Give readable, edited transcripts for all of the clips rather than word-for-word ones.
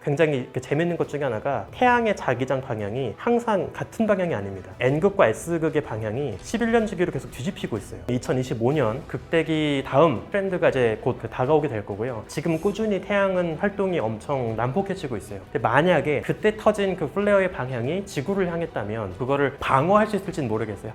굉장히 재밌는 것 중에 하나가 태양의 자기장 방향이 항상 같은 방향이 아닙니다. N극과 S극의 방향이 11년 주기로 계속 뒤집히고 있어요. 2025년 극대기 다음 트렌드가 이제 곧 다가오게 될 거고요. 지금 꾸준히 태양은 활동이 엄청 난폭해지고 있어요. 근데 만약에 그때 터진 그 플레어의 방향이 지구를 향했다면 그거를 방어할 수 있을지는 모르겠어요.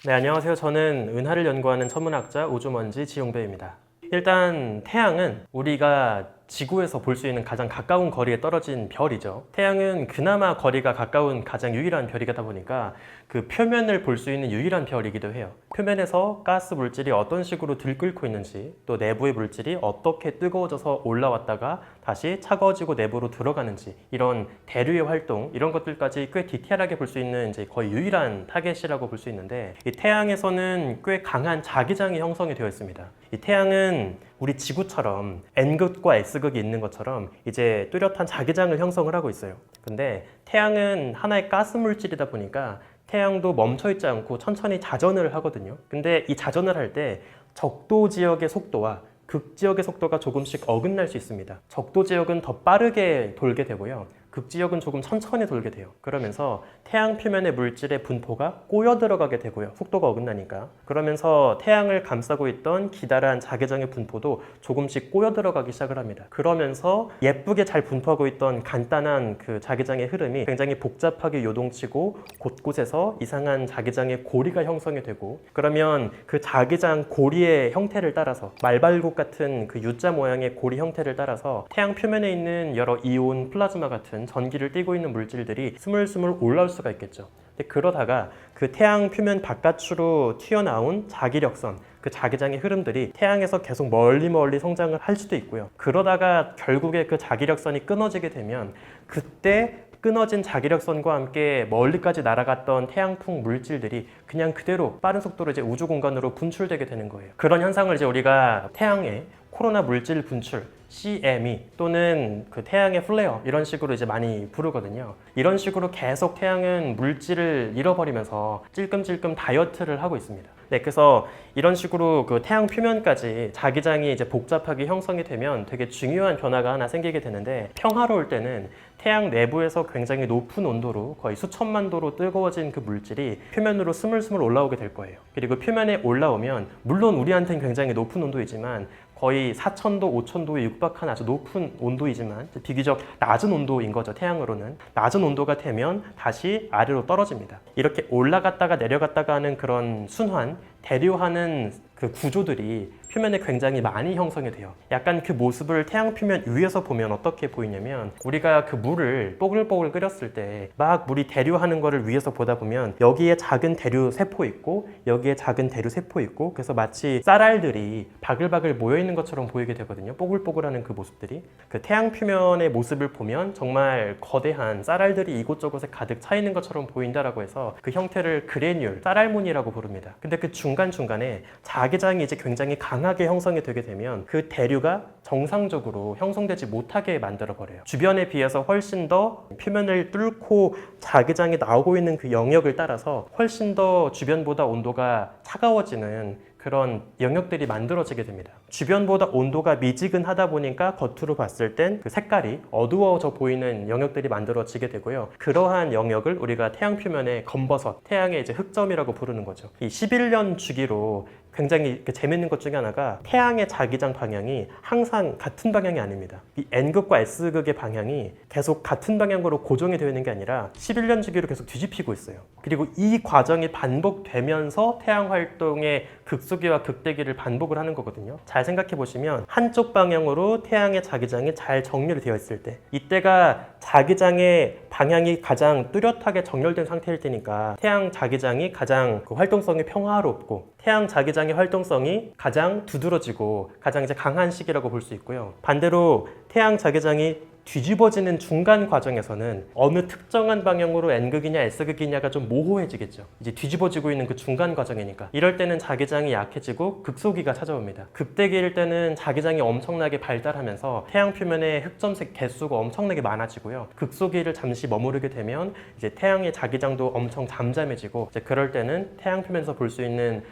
네, 안녕하세요. 저는 은하를 연구하는 천문학자 우주먼지 지용배입니다. 일단 태양은 우리가 지구에서 볼 수 있는 가장 가까운 거리에 떨어진 별이죠. 태양은 그나마 거리가 가까운 가장 유일한 별이다 보니까 그 표면을 볼 수 있는 유일한 별이기도 해요. 표면에서 가스 물질이 어떤 식으로 들끓고 있는지, 또 내부의 물질이 어떻게 뜨거워져서 올라왔다가 다시 차가워지고 내부로 들어가는지, 이런 대류의 활동, 이런 것들까지 꽤 디테일하게 볼 수 있는 이제 거의 유일한 타겟이라고 볼 수 있는데, 이 태양에서는 꽤 강한 자기장이 형성이 되어 있습니다. 이 태양은 우리 지구처럼 N극과 S극이 있는 것처럼 이제 뚜렷한 자기장을 형성을 하고 있어요. 근데 태양은 하나의 가스 물질이다 보니까 태양도 멈춰있지 않고 천천히 자전을 하거든요. 근데 이 자전을 할 때 적도 지역의 속도와 극지역의 속도가 조금씩 어긋날 수 있습니다. 적도 지역은 더 빠르게 돌게 되고요. 극지역은 조금 천천히 돌게 돼요. 그러면서 태양 표면의 물질의 분포가 꼬여 들어가게 되고요. 속도가 어긋나니까. 그러면서 태양을 감싸고 있던 기다란 자기장의 분포도 조금씩 꼬여 들어가기 시작을 합니다. 그러면서 예쁘게 잘 분포하고 있던 간단한 그 자기장의 흐름이 굉장히 복잡하게 요동치고 곳곳에서 이상한 자기장의 고리가 형성이 되고, 그러면 그 자기장 고리의 형태를 따라서 말발굽 같은 그 U자 모양의 고리 형태를 따라서 태양 표면에 있는 여러 이온, 플라즈마 같은 전기를 띠고 있는 물질들이 스물스물 올라올 수가 있겠죠. 근데 그러다가 그 태양 표면 바깥으로 튀어나온 자기력선, 그 자기장의 흐름들이 태양에서 계속 멀리 성장을 할 수도 있고요. 그러다가 결국에 그 자기력선이 끊어지게 되면 그때 끊어진 자기력선과 함께 멀리까지 날아갔던 태양풍 물질들이 그냥 그대로 빠른 속도로 이제 우주 공간으로 분출되게 되는 거예요. 그런 현상을 이제 우리가 태양의 코로나 물질 분출, CME 또는 그 태양의 플레어, 이런 식으로 이제 많이 부르거든요. 이런 식으로 계속 태양은 물질을 잃어버리면서 찔끔찔끔 다이어트를 하고 있습니다. 네, 그래서 이런 식으로 그 태양 표면까지 자기장이 이제 복잡하게 형성이 되면 되게 중요한 변화가 하나 생기게 되는데, 평화로울 때는 태양 내부에서 굉장히 높은 온도로 거의 수천만 도로 뜨거워진 그 물질이 표면으로 스물스물 올라오게 될 거예요. 그리고 표면에 올라오면 물론 우리한테는 굉장히 높은 온도이지만 거의 4,000도, 5,000도에 육박한 아주 높은 온도이지만 비교적 낮은 온도인 거죠. 태양으로는 낮은 온도가 되면 다시 아래로 떨어집니다. 이렇게 올라갔다가 내려갔다가 하는 그런 순환, 대류하는 그 구조들이 표면에 굉장히 많이 형성이 돼요. 약간 그 모습을 태양 표면 위에서 보면 어떻게 보이냐면, 우리가 그 물을 뽀글뽀글 끓였을 때 막 물이 대류하는 거를 위에서 보다 보면 여기에 작은 대류 세포 있고 여기에 작은 대류 세포 있고, 그래서 마치 쌀알들이 바글바글 모여있는 것처럼 보이게 되거든요. 뽀글뽀글하는 그 모습들이. 그 태양 표면의 모습을 보면 정말 거대한 쌀알들이 이곳저곳에 가득 차 있는 것처럼 보인다라고 해서 그 형태를 그래뉼, 쌀알무늬라고 부릅니다. 근데 그 중간중간에 자기장이 이제 굉장히 강하게 형성이 되게 되면 그 대류가 정상적으로 형성되지 못하게 만들어 버려요. 주변에 비해서 훨씬 더 표면을 뚫고 자기장이 나오고 있는 그 영역을 따라서 훨씬 더 주변보다 온도가 차가워지는 그런 영역들이 만들어지게 됩니다. 주변보다 온도가 미지근하다 보니까 겉으로 봤을 땐 그 색깔이 어두워져 보이는 영역들이 만들어지게 되고요. 그러한 영역을 우리가 태양 표면의 검버섯, 태양의 이제 흑점이라고 부르는 거죠. 이 11년 주기로 굉장히 재밌는 것 중에 하나가 태양의 자기장 방향이 항상 같은 방향이 아닙니다. 이 N극과 S극의 방향이 계속 같은 방향으로 고정이 되어 있는 게 아니라 11년 주기로 계속 뒤집히고 있어요. 그리고 이 과정이 반복되면서 태양 활동의 극소기와 극대기를 반복을 하는 거거든요. 잘 생각해 보시면 한쪽 방향으로 태양의 자기장이 잘 정렬이 되어 있을 때, 이때가 자기장의 방향이 가장 뚜렷하게 정렬된 상태일 테니까 태양 자기장이 가장 그 활동성이 평화롭고 태양 자기장의 활동성이 가장 두드러지고 가장 이제 강한 시기라고 볼 수 있고요. 반대로 태양 자기장이 뒤집어지는 중간 과정에서는 어느 특정한 방향으로 N극이냐 S극이냐가 좀 모호해지겠죠. 이제 뒤집어지고 있는 그 중간 과정이니까. 이럴 때는 자기장이 약해지고 극소기가 찾아옵니다. 극대기일 때는 자기장이 엄청나게 발달하면서 태양 표면의 흑점색 개수가 엄청나게 많아지고요. 극소기를 잠시 머무르게 되면 이제 태양의 자기장도 엄청 잠잠해지고, 이제 그럴 때는 태양 표면에서 볼 수 있는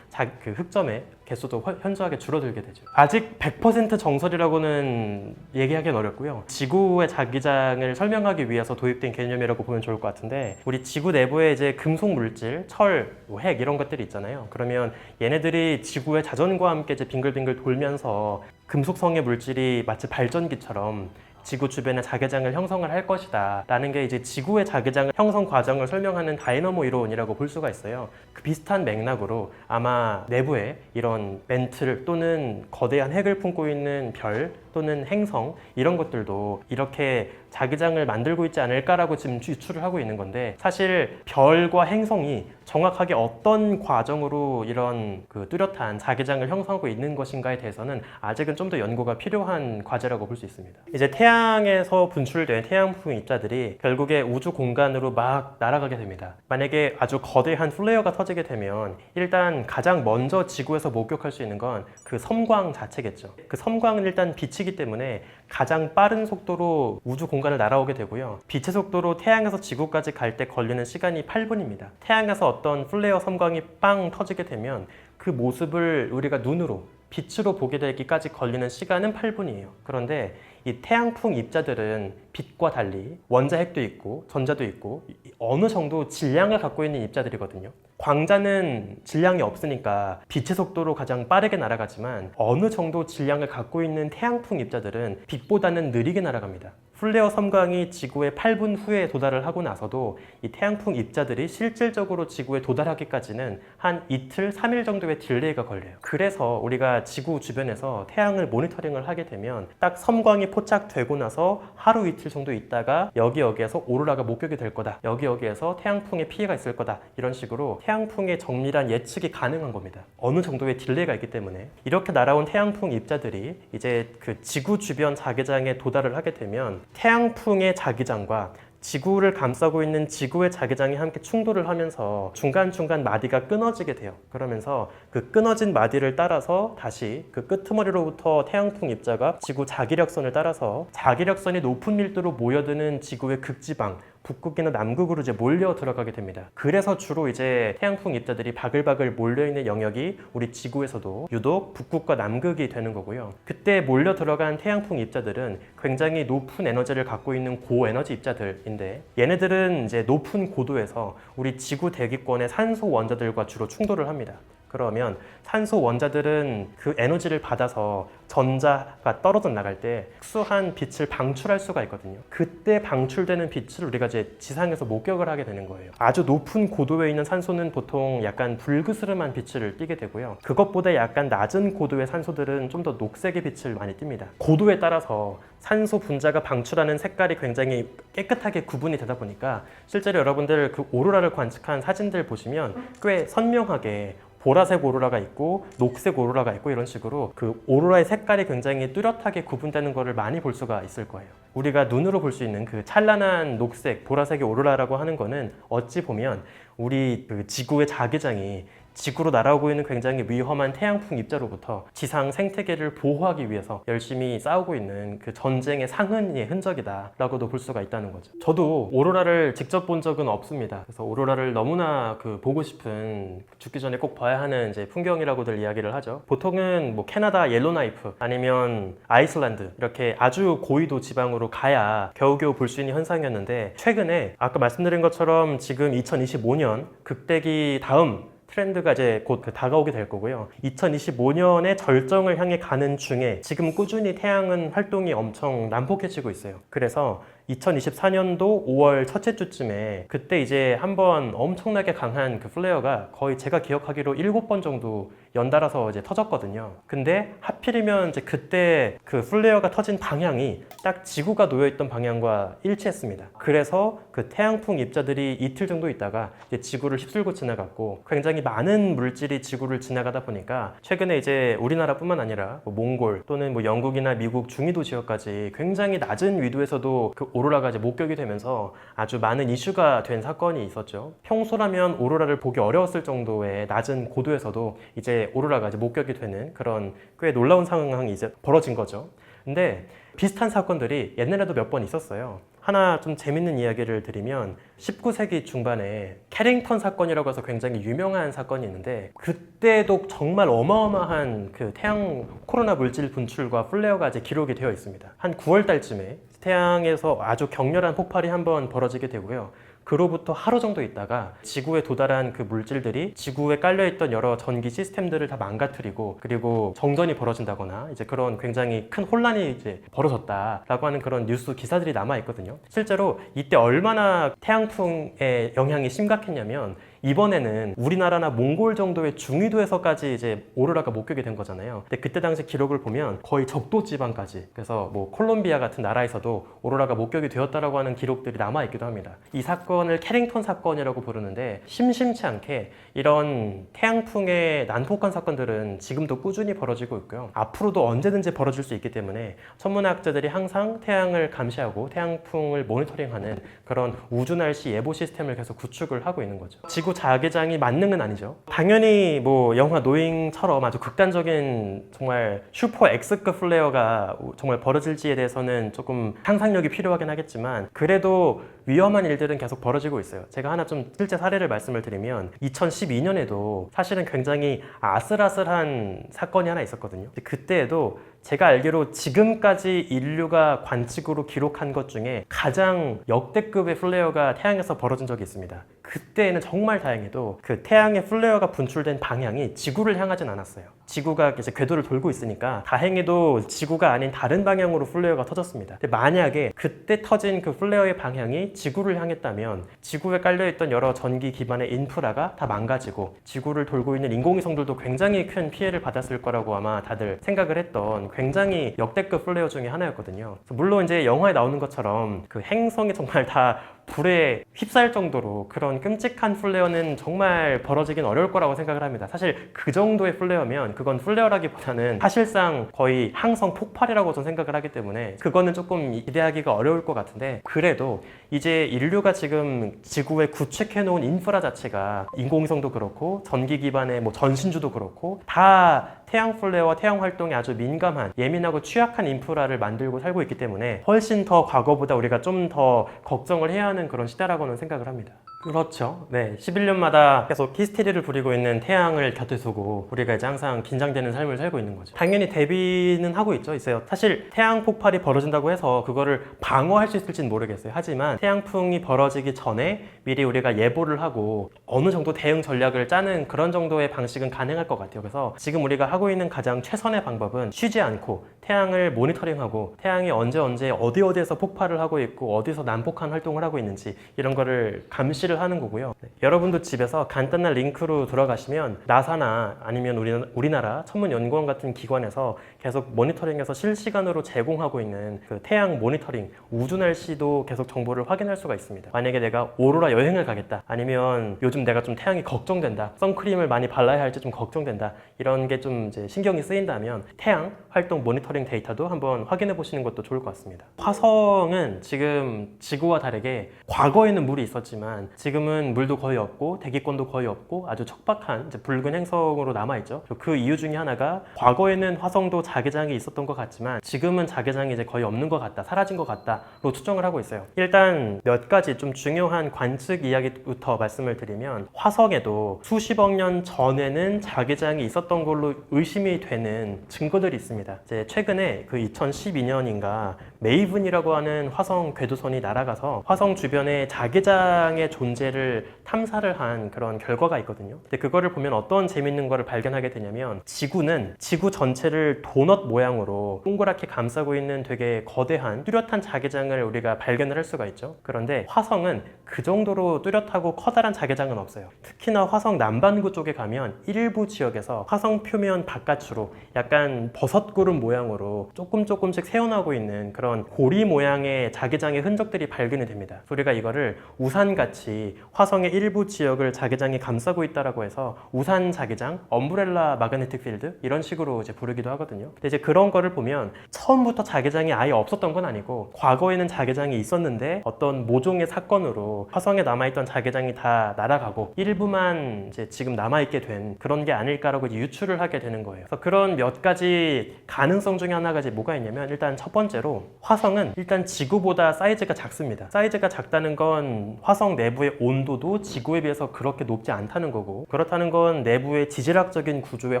그 흑점의 개수도 현저하게 줄어들게 되죠. 아직 100% 정설이라고는 얘기하기는 어렵고요. 지구의 자기장을 설명하기 위해서 도입된 개념이라고 보면 좋을 것 같은데, 우리 지구 내부에 이제 금속 물질, 철, 핵 이런 것들이 있잖아요. 그러면 얘네들이 지구의 자전과 함께 이제 빙글빙글 돌면서 금속성의 물질이 마치 발전기처럼 지구 주변에 자기장을 형성을 할 것이다 라는 게 이제 지구의 자기장 형성 과정을 설명하는 다이너모 이론이라고 볼 수가 있어요. 그 비슷한 맥락으로 아마 내부에 이런 멘틀 또는 거대한 핵을 품고 있는 별 또는 행성 이런 것들도 이렇게 자기장을 만들고 있지 않을까라고 지금 유추를 하고 있는 건데, 사실 별과 행성이 정확하게 어떤 과정으로 이런 그 뚜렷한 자기장을 형성하고 있는 것인가에 대해서는 아직은 좀 더 연구가 필요한 과제라고 볼 수 있습니다. 이제 태양에서 분출된 태양풍 입자들이 결국에 우주 공간으로 막 날아가게 됩니다. 만약에 아주 거대한 플레어가 터지게 되면 일단 가장 먼저 지구에서 목격할 수 있는 건 그 섬광 자체겠죠. 그 섬광은 일단 빛이기 때문에 가장 빠른 속도로 우주 공간을 날아오게 되고요. 빛의 속도로 태양에서 지구까지 갈 때 걸리는 시간이 8분입니다. 태양에서 어떤 플레어 섬광이 빵 터지게 되면 그 모습을 우리가 눈으로 빛으로 보게 되기까지 걸리는 시간은 8분이에요. 그런데 이 태양풍 입자들은 빛과 달리 원자핵도 있고 전자도 있고 어느 정도 질량을 갖고 있는 입자들이거든요. 광자는 질량이 없으니까 빛의 속도로 가장 빠르게 날아가지만 어느 정도 질량을 갖고 있는 태양풍 입자들은 빛보다는 느리게 날아갑니다. 플레어 섬광이 지구에 8분 후에 도달을 하고 나서도 이 태양풍 입자들이 실질적으로 지구에 도달하기까지는 한 이틀, 3일 정도의 딜레이가 걸려요. 그래서 우리가 지구 주변에서 태양을 모니터링을 하게 되면 딱 섬광이 포착되고 나서 하루 이틀 정도 있다가 여기에서 오로라가 목격이 될 거다, 여기에서 태양풍에 피해가 있을 거다, 이런 식으로 태양풍의 정밀한 예측이 가능한 겁니다. 어느 정도의 딜레이가 있기 때문에. 이렇게 날아온 태양풍 입자들이 이제 그 지구 주변 자기장에 도달을 하게 되면 태양풍의 자기장과 지구를 감싸고 있는 지구의 자기장이 함께 충돌을 하면서 중간중간 마디가 끊어지게 돼요. 그러면서 그 끊어진 마디를 따라서 다시 그 끄트머리로부터 태양풍 입자가 지구 자기력선을 따라서 자기력선이 높은 밀도로 모여드는 지구의 극지방, 북극이나 남극으로 이제 몰려 들어가게 됩니다. 그래서 주로 이제 태양풍 입자들이 바글바글 몰려있는 영역이 우리 지구에서도 유독 북극과 남극이 되는 거고요. 그때 몰려 들어간 태양풍 입자들은 굉장히 높은 에너지를 갖고 있는 고에너지 입자들인데, 얘네들은 이제 높은 고도에서 우리 지구 대기권의 산소 원자들과 주로 충돌을 합니다. 그러면 산소 원자들은 그 에너지를 받아서 전자가 떨어져 나갈 때 특수한 빛을 방출할 수가 있거든요. 그때 방출되는 빛을 우리가 이제 지상에서 목격을 하게 되는 거예요. 아주 높은 고도에 있는 산소는 보통 약간 불그스름한 빛을 띠게 되고요. 그것보다 약간 낮은 고도의 산소들은 좀 더 녹색의 빛을 많이 띱니다. 고도에 따라서 산소 분자가 방출하는 색깔이 굉장히 깨끗하게 구분이 되다 보니까 실제로 여러분들 그 오로라를 관측한 사진들 보시면 꽤 선명하게 보라색 오로라가 있고 녹색 오로라가 있고 이런 식으로 그 오로라의 색깔이 굉장히 뚜렷하게 구분되는 것을 많이 볼 수가 있을 거예요. 우리가 눈으로 볼 수 있는 그 찬란한 녹색, 보라색의 오로라라고 하는 거는 어찌 보면 우리 그 지구의 자기장이 지구로 날아오고 있는 굉장히 위험한 태양풍 입자로부터 지상 생태계를 보호하기 위해서 열심히 싸우고 있는 그 전쟁의 상흔의 흔적이다 라고도 볼 수가 있다는 거죠. 저도 오로라를 직접 본 적은 없습니다. 그래서 오로라를 너무나 그 보고 싶은, 죽기 전에 꼭 봐야 하는 이제 풍경이라고들 이야기를 하죠. 보통은 뭐 캐나다 옐로나이프 아니면 아이슬란드 이렇게 아주 고위도 지방으로 가야 겨우겨우 볼 수 있는 현상이었는데, 최근에 아까 말씀드린 것처럼 지금 2025년 극대기 다음 트렌드가 이제 곧 다가오게 될 거고요. 2025년의 절정을 향해 가는 중에 지금 꾸준히 태양은 활동이 엄청 난폭해지고 있어요. 그래서 2024년도 5월 첫째 주쯤에 그때 이제 한번 엄청나게 강한 그 플레어가 거의 제가 기억하기로 7번 정도 연달아서 이제 터졌거든요. 근데 하필이면 이제 그때 그 플레어가 터진 방향이 딱 지구가 놓여있던 방향과 일치했습니다. 그래서 그 태양풍 입자들이 이틀 정도 있다가 이제 지구를 휩쓸고 지나갔고, 굉장히 많은 물질이 지구를 지나가다 보니까 최근에 이제 우리나라뿐만 아니라 뭐 몽골 또는 뭐 영국이나 미국 중위도 지역까지 굉장히 낮은 위도에서도 그 오로라가 이제 목격이 되면서 아주 많은 이슈가 된 사건이 있었죠. 평소라면 오로라를 보기 어려웠을 정도의 낮은 고도에서도 이제 오로라가 이제 목격이 되는 그런 꽤 놀라운 상황이 이제 벌어진 거죠. 근데 비슷한 사건들이 옛날에도 몇 번 있었어요. 하나 좀 재밌는 이야기를 드리면 19세기 중반에 캐링턴 사건이라고 해서 굉장히 유명한 사건이 있는데 그때도 정말 어마어마한 그 태양 코로나 물질 분출과 플레어가 이제 기록이 되어 있습니다. 한 9월 달쯤에 태양에서 아주 격렬한 폭발이 한번 벌어지게 되고요. 그로부터 하루 정도 있다가 지구에 도달한 그 물질들이 지구에 깔려있던 여러 전기 시스템들을 다 망가뜨리고 그리고 정전이 벌어진다거나 이제 그런 굉장히 큰 혼란이 이제 벌어졌다라고 하는 그런 뉴스 기사들이 남아있거든요. 실제로 이때 얼마나 태양풍의 영향이 심각했냐면 이번에는 우리나라나 몽골 정도의 중위도에서까지 이제 오로라가 목격이 된 거잖아요. 근데 그때 당시 기록을 보면 거의 적도 지방까지, 그래서 뭐 콜롬비아 같은 나라에서도 오로라가 목격이 되었다라고 하는 기록들이 남아 있기도 합니다. 이 사건을 캐링턴 사건이라고 부르는데 심심치 않게 이런 태양풍의 난폭한 사건들은 지금도 꾸준히 벌어지고 있고요. 앞으로도 언제든지 벌어질 수 있기 때문에 천문학자들이 항상 태양을 감시하고 태양풍을 모니터링하는 그런 우주 날씨 예보 시스템을 계속 구축을 하고 있는 거죠. 지구 자기장이 만능은 아니죠. 당연히 뭐 영화 노잉처럼 아주 극단적인 정말 슈퍼 X급 플레어가 정말 벌어질지에 대해서는 조금 상상력이 필요하긴 하겠지만 그래도 위험한 일들은 계속 벌어지고 있어요. 제가 하나 좀 실제 사례를 말씀을 드리면 2012년에도 사실은 굉장히 아슬아슬한 사건이 하나 있었거든요. 그때에도 제가 알기로 지금까지 인류가 관측으로 기록한 것 중에 가장 역대급의 플레어가 태양에서 벌어진 적이 있습니다. 그때는 정말 다행히도 그 태양의 플레어가 분출된 방향이 지구를 향하진 않았어요. 지구가 이제 궤도를 돌고 있으니까 다행히도 지구가 아닌 다른 방향으로 플레어가 터졌습니다. 근데 만약에 그때 터진 그 플레어의 방향이 지구를 향했다면 지구에 깔려있던 여러 전기 기반의 인프라가 다 망가지고 지구를 돌고 있는 인공위성들도 굉장히 큰 피해를 받았을 거라고 아마 다들 생각을 했던 굉장히 역대급 플레어 중에 하나였거든요. 물론 이제 영화에 나오는 것처럼 그 행성이 정말 다 불에 휩싸일 정도로 그런 끔찍한 플레어는 정말 벌어지긴 어려울 거라고 생각을 합니다. 사실 그 정도의 플레어면 그건 플레어라기보다는 사실상 거의 항성 폭발이라고 저는 생각을 하기 때문에 그거는 조금 기대하기가 어려울 것 같은데 그래도 이제 인류가 지금 지구에 구축해 놓은 인프라 자체가 인공위성도 그렇고 전기 기반의 뭐 전신주도 그렇고 다 태양 플레어와 태양 활동에 아주 민감한 예민하고 취약한 인프라를 만들고 살고 있기 때문에 훨씬 더 과거보다 우리가 좀 더 걱정을 해야 하는 그런 시대라고는 생각을 합니다. 그렇죠. 네, 11년마다 계속 히스테리를 부리고 있는 태양을 곁에 두고 우리가 이제 항상 긴장되는 삶을 살고 있는 거죠. 당연히 대비는 하고 있어요. 사실 태양 폭발이 벌어진다고 해서 그거를 방어할 수 있을지는 모르겠어요. 하지만 태양풍이 벌어지기 전에 미리 우리가 예보를 하고 어느 정도 대응 전략을 짜는 그런 정도의 방식은 가능할 것 같아요. 그래서 지금 우리가 하고 있는 가장 최선의 방법은 쉬지 않고 태양을 모니터링하고 태양이 언제 어디에서 폭발을 하고 있고 어디서 난폭한 활동을 하고 있는지 이런 거를 감시를 하는 거고요. 네, 여러분도 집에서 간단한 링크로 들어가시면 나사나 아니면 우리나라 천문연구원 같은 기관에서 계속 모니터링해서 실시간으로 제공하고 있는 그 태양 모니터링, 우주 날씨도 계속 정보를 확인할 수가 있습니다. 만약에 내가 오로라 여행을 가겠다, 아니면 요즘 내가 좀 태양이 걱정된다, 선크림을 많이 발라야 할지 좀 걱정된다, 이런 게 좀 이제 신경이 쓰인다면 태양 활동 모니터링 데이터도 한번 확인해 보시는 것도 좋을 것 같습니다. 화성은 지금 지구와 다르게 과거에는 물이 있었지만 지금은 물도 거의 없고 대기권도 거의 없고 아주 척박한 이제 붉은 행성으로 남아있죠. 그 이유 중에 하나가 과거에는 화성도 자기장이 있었던 것 같지만 지금은 자기장이 이제 거의 없는 것 같다, 사라진 것 같다로 추정을 하고 있어요. 일단 몇 가지 좀 중요한 관측 이야기부터 말씀을 드리면 화성에도 수십억 년 전에는 자기장이 있었던 걸로 의심이 되는 증거들이 있습니다. 이제 최근에 그 2012년인가 메이븐이라고 하는 화성 궤도선이 날아가서 화성 주변에 자기장의 존재를 탐사를 한 그런 결과가 있거든요. 근데 그거를 보면 어떤 재밌는 거를 발견하게 되냐면 지구는 지구 전체를 도넛 모양으로 동그랗게 감싸고 있는 되게 거대한 뚜렷한 자기장을 우리가 발견을 할 수가 있죠. 그런데 화성은 그 정도로 뚜렷하고 커다란 자기장은 없어요. 특히나 화성 남반구 쪽에 가면 일부 지역에서 화성 표면 바깥으로 약간 버섯구름 모양으로 조금씩 새어나오고 있는 그런 고리 모양의 자기장의 흔적들이 발견이 됩니다. 우리가 이거를 우산같이 화성의 일부 지역을 자기장이 감싸고 있다라고 해서 우산 자기장, 엄브렐라 마그네틱 필드 이런 식으로 이제 부르기도 하거든요. 근데 이제 그런 거를 보면 처음부터 자기장이 아예 없었던 건 아니고 과거에는 자기장이 있었는데 어떤 모종의 사건으로 화성에 남아있던 자기장이 다 날아가고 일부만 이제 지금 남아있게 된 그런 게 아닐까라고 이제 유추를 하게 되는 거예요. 그래서 그런 몇 가지 가능성 중에 하나가 이제 뭐가 있냐면 일단 첫 번째로 화성은 일단 지구보다 사이즈가 작습니다. 사이즈가 작다는 건 화성 내부의 온도도 지구에 비해서 그렇게 높지 않다는 거고, 그렇다는 건 내부의 지질학적인 구조의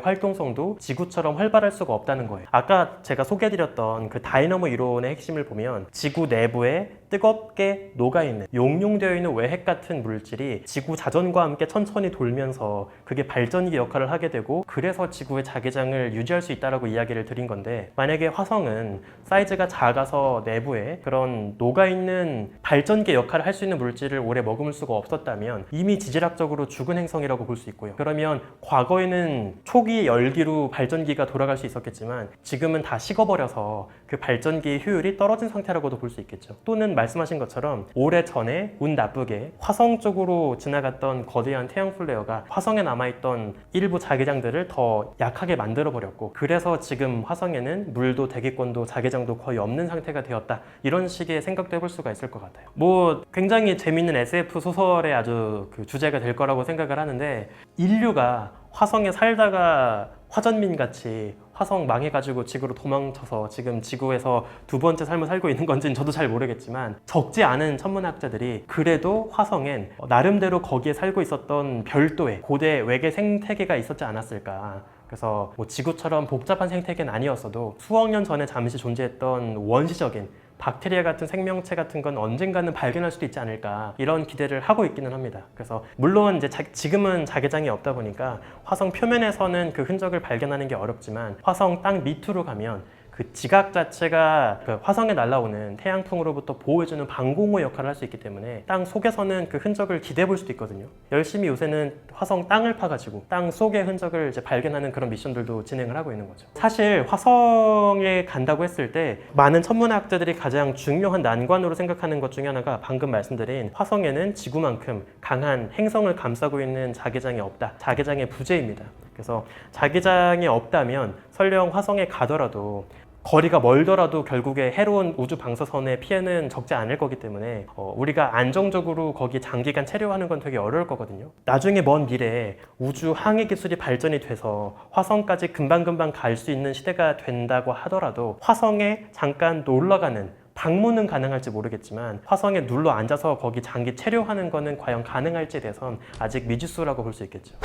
활동성도 지구처럼 활발할 수가 없다는 거예요. 아까 제가 소개해드렸던 그 다이너모 이론의 핵심을 보면 지구 내부에 뜨겁게 녹아있는 용융되어 있는 외핵 같은 물질이 지구 자전과 함께 천천히 돌면서 그게 발전기 역할을 하게 되고, 그래서 지구의 자기장을 유지할 수 있다라고 이야기를 드린 건데, 만약에 화성은 사이즈가 작아서 내부에 그런 녹아있는 발전기 역할을 할 수 있는 물질을 오래 머금을 수가 없었다면 이미 지질학적으로 죽은 행성이라고 볼 수 있고요. 그러면 과거에는 초기 열기로 발전기가 돌아갈 수 있었겠지만 지금은 다 식어버려서 그 발전기의 효율이 떨어진 상태라고도 볼 수 있겠죠. 또는 말씀하신 것처럼 오래전에 운 나쁘게 화성 쪽으로 지나갔던 거대한 태양 플레어가 화성에 남아있던 일부 자기장들을 더 약하게 만들어 버렸고, 그래서 지금 화성에는 물도 대기권도 자기장도 거의 없는 상태가 되었다, 이런 식의 생각도 해볼 수가 있을 것 같아요. 뭐 굉장히 재밌는 SF 소설의 아주 그 주제가 될 거라고 생각을 하는데, 인류가 화성에 살다가 화전민 같이 화성 망해가지고 지구로 도망쳐서 지금 지구에서 두 번째 삶을 살고 있는 건지는 저도 잘 모르겠지만, 적지 않은 천문학자들이 그래도 화성엔 나름대로 거기에 살고 있었던 별도의 고대 외계 생태계가 있었지 않았을까. 그래서 뭐 지구처럼 복잡한 생태계는 아니었어도 수억 년 전에 잠시 존재했던 원시적인 박테리아 같은 생명체 같은 건 언젠가는 발견할 수도 있지 않을까, 이런 기대를 하고 있기는 합니다. 그래서 물론 이제 지금은 자기장이 없다 보니까 화성 표면에서는 그 흔적을 발견하는 게 어렵지만, 화성 땅 밑으로 가면 그 지각 자체가 그 화성에 날아오는 태양풍으로부터 보호해주는 방공호 역할을 할 수 있기 때문에 땅 속에서는 그 흔적을 기대해 볼 수도 있거든요. 열심히 요새는 화성 땅을 파가지고 땅 속의 흔적을 이제 발견하는 그런 미션들도 진행을 하고 있는 거죠. 사실 화성에 간다고 했을 때 많은 천문학자들이 가장 중요한 난관으로 생각하는 것 중에 하나가 방금 말씀드린 화성에는 지구만큼 강한 행성을 감싸고 있는 자기장이 없다, 자기장의 부재입니다. 그래서 자기장이 없다면 설령 화성에 가더라도 거리가 멀더라도 결국에 해로운 우주 방사선의 피해는 적지 않을 거기 때문에 우리가 안정적으로 거기 장기간 체류하는 건 되게 어려울 거거든요. 나중에 먼 미래에 우주 항해 기술이 발전이 돼서 화성까지 금방금방 갈 수 있는 시대가 된다고 하더라도 화성에 잠깐 놀러가는 방문은 가능할지 모르겠지만 화성에 눌러 앉아서 거기 장기 체류하는 거는 과연 가능할지에 대해선 아직 미지수라고 볼 수 있겠죠.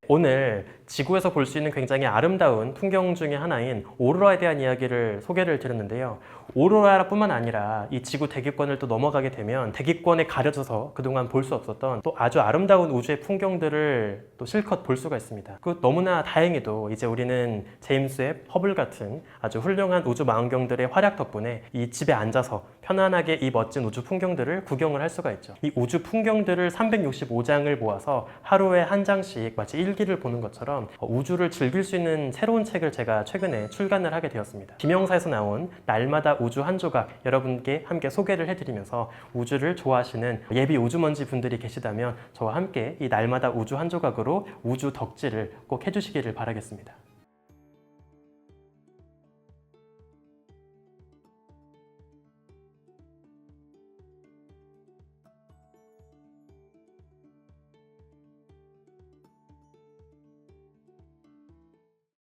오늘 지구에서 볼 수 있는 굉장히 아름다운 풍경 중에 하나인 오로라에 대한 이야기를 소개를 드렸는데요. 오로라뿐만 아니라 이 지구 대기권을 또 넘어가게 되면 대기권에 가려져서 그동안 볼 수 없었던 또 아주 아름다운 우주의 풍경들을 또 실컷 볼 수가 있습니다. 그 너무나 다행히도 이제 우리는 제임스 웹, 허블 같은 아주 훌륭한 우주 망원경들의 활약 덕분에 이 집에 앉아서 편안하게 이 멋진 우주 풍경들을 구경을 할 수가 있죠. 이 우주 풍경들을 365장을 모아서 하루에 한 장씩 마치 일기를 보는 것처럼 우주를 즐길 수 있는 새로운 책을 제가 최근에 출간을 하게 되었습니다. 김영사에서 나온 날마다 우주 한 조각, 여러분께 함께 소개를 해드리면서 우주를 좋아하시는 예비 우주먼지 분들이 계시다면 저와 함께 이 날마다 우주 한 조각으로 우주 덕질을 꼭 해주시기를 바라겠습니다.